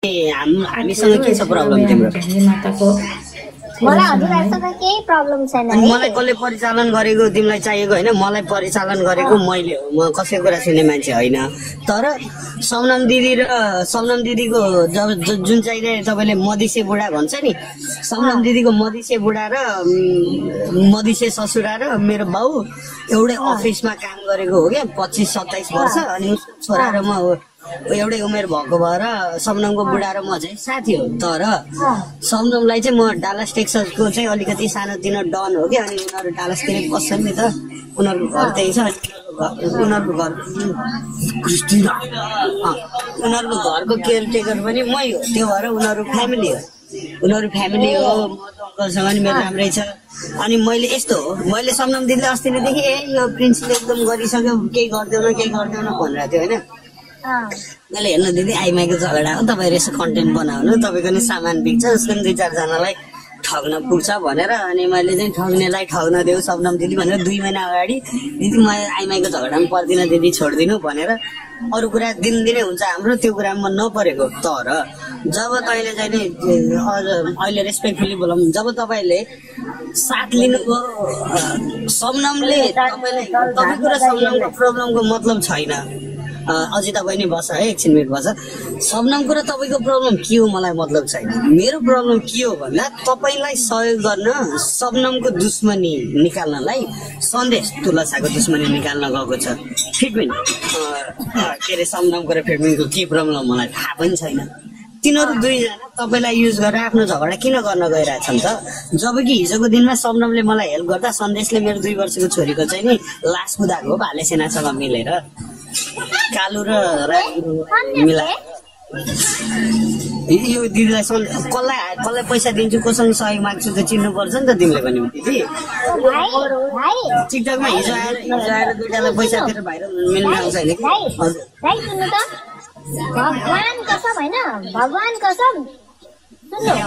हामीसँग के छ प्रब्लम तिम्रो? मलाई हजुरहरुसँग केही प्रब्लम छैन है। मलाई कसले परिचालन गरेको तिमीलाई चाहिएको हैन, मलाई परिचालन गरेको मैले हो। म कसैको कुरा सुन्ने मान्छे हैन। तर समनम दिदी र समनम दिदीको जुन चाहिँ तपाईले मदिसे बुढा भन्छ नि, समनम दिदीको मदिसे बुढा र मदिसे ससुरा र मेरो बाउ एउटै अफिसमा काम गरेको हो क्या, 25-27 वर्ष। अनि उसको छोरा र म एउटै उमेर भएको भएर समनमको बुढा र म चाहिँ साथी हो। तर समनमलाई चाहिँ म डालस टेक्ससको चाहिँ अलिकति सानोतिनो डन हो क्या। अनि उनीहरू डालसतिर बस्छन् नि त, उनीहरूको घर त्यही छ। उनीहरूको घर उनीहरूको घरको केयरटेकर पनि मै हो। त्यो भएर उनीहरू फ्यामिली हो। उनीहरू फ्यामिली हो। म अङ्कलसँग नि मेरो राम्रै छ। अनि मैले यस्तो हो, मैले समनम दिदीले अस्तिदेखि यो प्रिन्सले एकदम गरिसक्यो, केही गरिदेऊ न भनिरहेको थियो होइन। मैले हेर्नु दिदी आइमाईको झगडा हो, तपाईहरु यसो कन्टेन्ट बनाउनु, तपाईको नि सामान बिक्छ, उसको नि 2-4 जनालाई ठग्न पुग्छ भनेर। अनि मैले चाहिँ ठग्नेलाई ठग्न देऊ समनम दिदी भनेर 2 महिना अगाडि दिदी म आइमाईको झगडामा पर्दिन दिदी, छोड्दिनु भनेर। अरु कुरा दिनदिनै हुन्छ हाम्रो, त्यो कुरामा म नपरेको। तर जब तैले चाहिँ नि अहिले रेस्पेक्टफुली बोलौँ, जब तपाईले साथ लिनुको समनमले तपाईलाई तपाईको र समनमको प्रब्लमको मतलब छैन। अझै तपाईँ नि बस है, एकछिन मिनट बस। समनमको र तपाईँको प्रब्लम के हो मलाई मतलब छैन। मेरो प्रब्लम के हो भन्दा तपाईँलाई सहयोग गर्न समनमको दुश्मनी निकाल्नलाई सन्देश तुलसाको दुश्मनी निकाल्न गएको छ फिटमिन। के अरे समनमको र फिटमिनको के प्रब्लम मलाई थाहा पनि छैन। तिनीहरू दुईजना तपाईँलाई युज गरेर आफ्नो झगडा किन गर्न गइरहेछन् त? जबकि हिजोको दिनमा समनमले मलाई हेल्प गर्दा सन्देशले मेरो 2 वर्षको छोरीको चाहिँ नि लास कुदाएको हो भाले सेनासँग मिलेर। कालु र मिला यो दिदीलाई कसलाई पैसा दिन्छु, कोसँग सहयोग माग्छु त चिन्नु पर्छ नि त तिमीले पनि दिदी। टिकटकमा हिजो आएर दुईटालाई पैसा दिएर भाइरल मिल्न आउँछ होइन? हजुर भाइ सुन्नु त, भगवान कसम हैन, भगवान कसम सुन्नु।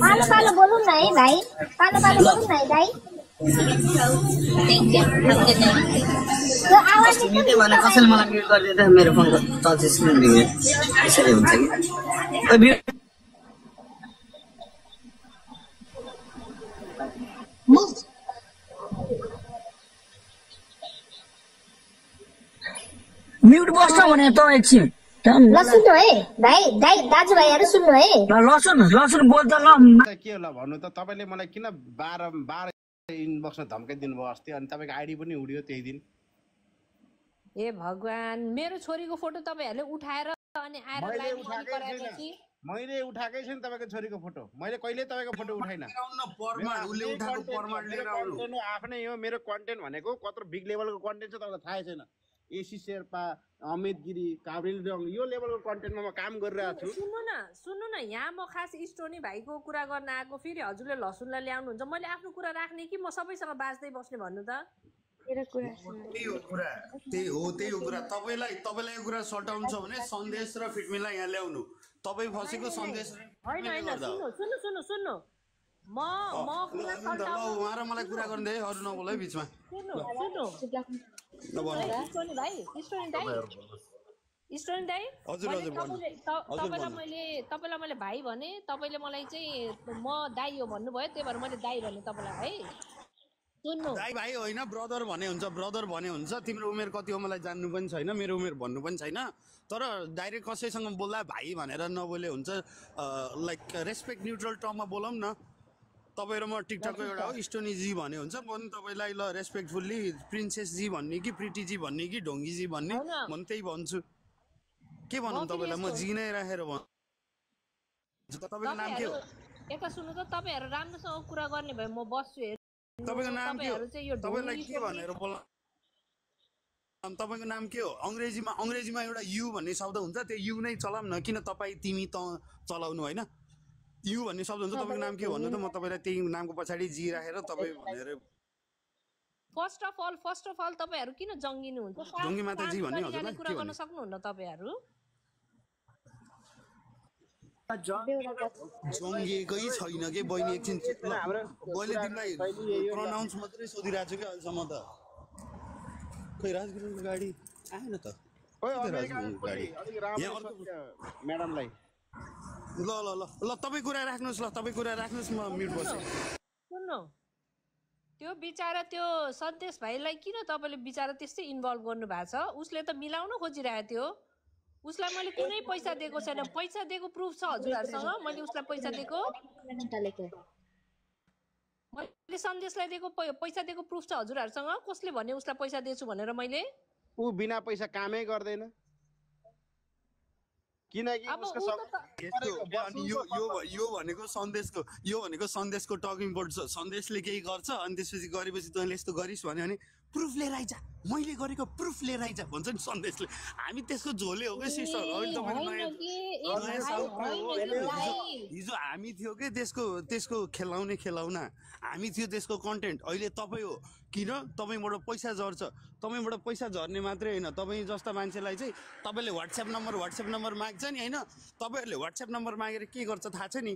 पालो पालो बोलौँ न है भाइ, पालो पालो बोलौँ न है भाइ। कसैले मलाई म्युट गरिदिँदा मेरो फोनको टच स्क्रिन बिग्रियो, यसरी हुन्छ कि? म्युट बस्छ भने त एकछिन ल सुन्नु है भाइ, दाजुभाइहरू सुन्नु है। लसुन बोल्दा ल के होला भन्नु त? तपाईले मलाई किन 12 इनबक्समा धम्काइदिनु भयो अस्ति? अनि तपाईको आइडी पनि उड्यो त्यही दिन। ए भगवान, मेरो छोरीको फोटो तपाईहरुले उठाएर अनि आएर लाइभ गराएपछि मैले उठाएकै छैन तपाईको छोरीको फोटो। मैले कहिले तपाईको फोटो उठाइन। आफ्नै हो मेरो कन्टेन्ट भनेको। कत्रो बिग लेभलको कन्टेन्ट छ तपाईलाई थाहै छैन। एसी शेर्पा, अमित गिरी, काबिल रङ, यो लेभलको कन्टेन्टमा म काम गरिरहेको छु। सुन्नु न, यहाँ म खास स्टोनी भाइको कुरा गर्न आएको। फेरि हजुरले लसुनलाई ल्याउनुहुन्छ, मैले आफ्नो कुरा राख्ने कि म सबैसँग बाँच्दै बस्ने भन्नु त? त्यही हो कुरा। तपाईलाई यो कुरा सटाउनु छ भने सन्देश र फिटमिनलाई यहाँ ल्याउनु। तपाई फसेको सन्देश हैन। सुन्नु म कुरा सटाउनु उहाँ र मलाई कुरा गर्ने अरु नबोल है बीचमा। स्टोनी दाइ तपाईलाई मैले भाइ भने, तपाईले मलाई चाहिँ म दाइ हो भन्नुभयो, त्यही भएर मैले दाइ भने तपाईलाई है। सुन्नु दाइ भाइ होइन, ब्रदर भने हुन्छ। तिम्रो उमेर कति हो मलाई जान्नु पनि छैन, मेरो उमेर भन्नु पनि छैन। तर डाइरेक्ट कसैसँग बोल्दा भाइ भनेर नबोले हुन्छ। लाइक रेस्पेक्ट न्युट्रल टर्ममा बोलौँ न। तपाईँ र म टिकटकको एउटा हो, स्टोनी जी भने हुन्छ। म पनि तपाईँलाई ल रेस्पेक्टफुल्ली प्रिन्सेस जी भन्ने कि प्रिटी जी भन्ने कि ढोङ्गी जी भन्ने, म त्यही भन्छु। के भनौँ तपाईँलाई? म जी नै राखेर भन्छु। तपाईँको नाम के हो? यता सुन्नु त, तपाईँहरू राम्रोसँग कुरा गर्ने भए म बस्छु। तपाईँको नाम के हो? तपाईँलाई के भनेर बोला? तपाईँको नाम के हो? अङ्ग्रेजीमा एउटा यु भन्ने शब्द हुन्छ, त्यो यु नै चलाऊँ न। किन तपाईँ तिमी त चलाउनु होइन? यु भन्ने शब्द हुन्छ। तपाईँको नाम के हो भन्नु त? म तपाईँलाई त्यही नामको पछाडि जी राखेर तपाईँ भनेर। फर्स्ट अफ अल तपाईहरु किन जङ्गिनु हुन्छ? जङ्गी माता जी भन्ने हजुरलाई कुरा गर्न सक्नुहुन्न तपाईहरु? जङ्गिएकै छैन के बहिनी, एकछिन मैले तिमीलाई प्रनाउन्स मात्रै सोधिरहेको छु कि अहिलेसम्म त। खै राजगुरुको गाडी आएन त। ओए किन अमेरिका राजु गाडी अलिक राम्रो यहाँ अर्को म्याडमलाई ल ल ल ल तपाईँ कुरा राख्नुहोस् ल तपाईँ कुरा राख्नुहोस् म म्युट बस्छु सुन्नु त्यो बिचारा त्यो सन्देश भाइलाई किन तपाईँले बिचारा त्यस्तै इन्भल्भ गर्नु भएको छ उसले त मिलाउन खोजिरहेको थियो उसलाई मैले कुनै पैसा दिएको छैन पैसा दिएको प्रुफ छ हजुरहरूसँग मैले उसलाई पैसा दिएको मैले सन्देशलाई दिएको पैसा दिएको प्रुफ छ हजुरहरूसँग कसले भन्यो उसलाई पैसा दिएछु भनेर मैले ऊ बिना पैसा कामै गर्दैन किनकि अब उसको ऊ त अनि यो भनेको सन्देशको टकिङ पोइन्ट छ सन्देशले केही गर्छ अनि त्यसपछि गरेपछि तैँले यस्तो गरिस् भन्यो भने प्रुफ लिएर आइज मैले गरेको प्रुफ लिएर आइज भन्छ नि सन्देशले हामी त्यसको झोले हो कि सिस्टर अहिले तपाईँले हिजो हामी थियो कि त्यसको खेलाउना हामी थियो त्यसको कन्टेन्ट अहिले तपाईँ हो किन तपाईँबाट पैसा झर्छ तपाईँबाट पैसा झर्ने मात्रै होइन तपाईँ जस्ता मान्छेलाई चाहिँ तपाईँले वाट्सएप नम्बर माग्छ नि होइन तपाईँहरूले वाट्सएप नम्बर मागेर के गर्छ थाहा छ नि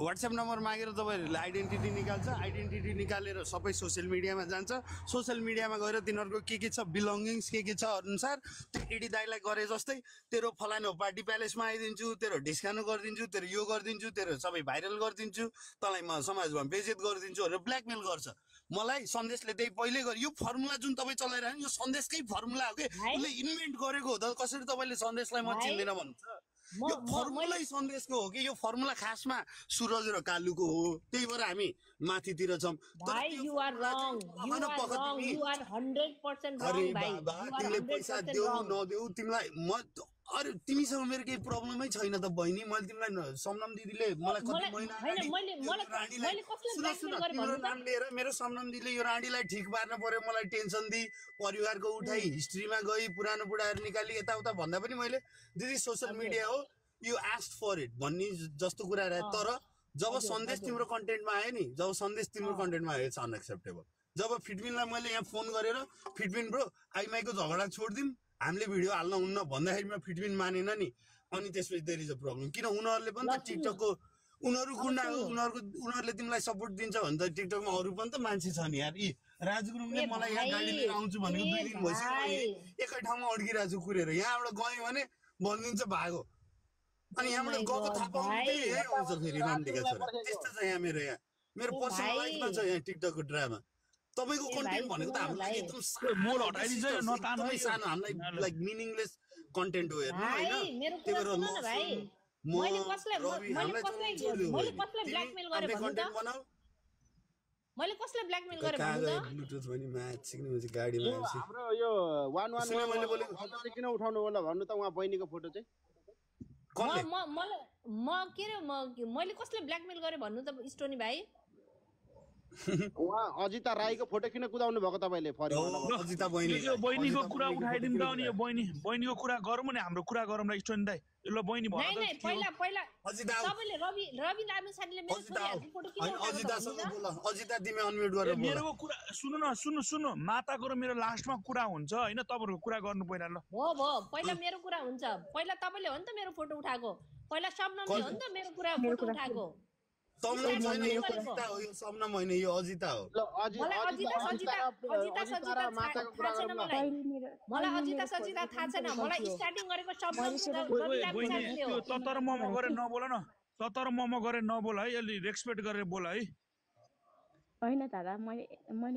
वाट्सएप नम्बर मागेर तपाईँहरूले आइडेन्टिटी निकाल्छ आइडेन्टिटी निकालेर सबै सोसियल मिडियामा जान्छ सोसियल मिडियामा गएर तिनीहरूको के छ बिलोङ्गिङ्स के छ अनुसार त्यो एडी दाईलाई गरे जस्तै तेरो फलानु पार्टी प्यालेसमा आइदिन्छु तेरो ढिस्कानु गरिदिन्छु तेरो यो गरिदिन्छु तेरो सबै भाइरल गरिदिन्छु तँलाई म समाजमा बेइज्जत गरिदिन्छु भनेर ब्ल्याकमेल गर्छ मलाई सन्देशले त्यही पहिले गरे यो फर्मुला जुन तपाईँ चलाइरहनु यो सन्देशकै फर्मुला हो कि उसले इन्भेन्ट गरेको हो त कसरी तपाईँले सन्देशलाई म चिन्दैन भन्नुहुन्छ यो फर्मुलै सन्देशको हो कि यो फर्मुला खासमा सुरज र कालुको हो त्यही भएर हामी माथितिर छौँ तिमीले पैसा देऊ नदेऊ तिमीलाई म अरे तिमीसँग मेरो केही प्रब्लमै छैन त बहिनी मैले तिमीलाई समनम दिदीले मलाई कति महिना तिम्रो नाम लिएर मेरो समनम दिदीले यो राणीलाई ठिक पार्न पर्यो मलाई टेन्सन दिई परिवारको उठाइ हिस्ट्रीमा गई पुरानो बुढाहरू निकाली यताउता भन्दा पनि मैले दिदी सोसियल मिडिया हो यु आस्क फर इट भन्ने जस्तो कुरा रहे तर जब सन्देश तिम्रो कन्टेन्टमा आयो नि जब सन्देश तिम्रो कन्टेन्टमा आयो इट्स अनएक्सेप्टेबल जब फिटबिनलाई मैले यहाँ फोन गरेर फिटबिन ब्रो आइमाईको झगडा छोडिदिउँ हामीले भिडियो हाल्न हुन्न भन्दाखेरिमा फिटबिन मानेन नि अनि त्यसपछि देयर इज अ प्रब्लम किन उनीहरूले पनि त टिकटकको उनीहरू गुन्डा हो उनीहरूले तिमीलाई सपोर्ट दिन्छ भने त टिकटकमा अरू पनि त मान्छे छ नि यार राजगुरुङले मलाई यहाँ गाडी लिएर आउँछु भनेको 2 दिन भइसक्यो एकै ठाउँमा अड्किरहेको छु कुरेर यहाँबाट गएँ भने भनिदिन्छ भागो अनि यहाँबाट गएको थाहा पाउनु यही आउँछ फेरि रामदेका छोरा त्यस्तो छ यहाँ मेरो पर्सनल लाइफमा छ यहाँ टिकटकको ड्रामा तपाईको कन्टेन्ट भनेको त हामीलाई एकदम मोड हटाइदिन्छ नतान्नु सानो हामीलाई लाइक मिनिङलेस कन्टेन्ट हो हेर्नु हैन त्यही भएर मैले कसले ब्ल्याकमेल गरे भन्नु त मैले कसले ब्ल्याकमेल गरे भन्नु त ब्लुटुथ पनि म्याच सिक्नेपछि गाडीमा आउँछ हाम्रो यो 11 मैले बोलेको फोटो चाहिँ किन उठाउनु होला भन्नु त उहाँ बहिनीको फोटो चाहिँ म के रे मैले कसले ब्ल्याकमेल गरे भन्नु त स्टोनी भाइ उहाँ अजिता राईको फोटो किन कुदाउनु भएको तपाईले अजिता बहिनी यो बहिनीको कुरा उठाइदिनु त अनि यो बहिनीको कुरा गरौँ नि हाम्रो कुरा गरौँ न स्टोनी दाइ ल बहिनी भन नै पहिला तपाईले रवि लामिछानेले मेरो छोरीहरुको फोटो किन अजितासँग बोल अजिता तिमी अनम्युट गरेर बोल मेरो कुरा सुन्नु माताको र मेरो लास्टमा कुरा हुन्छ हैन तपाईहरुको कुरा गर्नु पहिला ल हो पहिला मेरो कुरा हुन्छ पहिला तपाईले हो नि त मेरो फोटो उठाएको पहिला शबनमले हो नि त मेरो फोटो उठाएको सबनम छैन यो अजिता हो यो सबनम हैन यो अजिता हो मलाई अजिता सजिता माताको कुरा गरौँ मलाई अजिता सजिता थाहा छैन मलाई स्टार्टिङ गरेको शबनम ततर मम गरे नबोल न ततर मम गरे नबोल है अलि रेस्पेक्ट गरेर बोल है हैन दादा मैले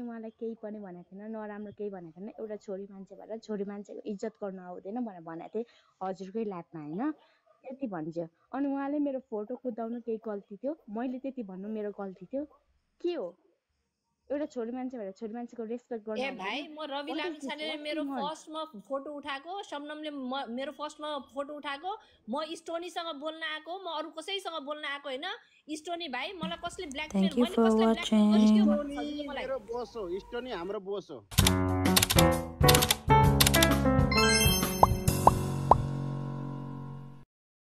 उहाँलाई केही पनि भनेको थिएन नराम्रो केही भनेको थिएन एउटा छोरी मान्छे भएर छोरी मान्छेको इज्जत गर्न आउँदैन भनेर भनेको थिएँ हजुरकै ल्याबमा हैन त्यति भन्छ अनि उहाँले मेरो फोटो कुदाउनु केही गल्ती थियो मैले त्यति भन्नु मेरो गल्ती थियो के हो एउटा छोरी मान्छे भएर छोरी मान्छेको रेस्पेक्ट गर्नु ए भाइ म रवि लामिछानेले मेरो फर्स्टमा फोटो उठाएको शबनमले मेरो फर्स्टमा फोटो उठाएको म स्टोनीसँग बोल्न आएको म अरु कसैसँग बोल्न आएको हैन स्टोनी भाइ मलाई कसले ब्ल्याकमेल मैले कसले ब्ल्याकमेल गरेको थियो मेरो बोस हो स्टोनी हाम्रो बोस हो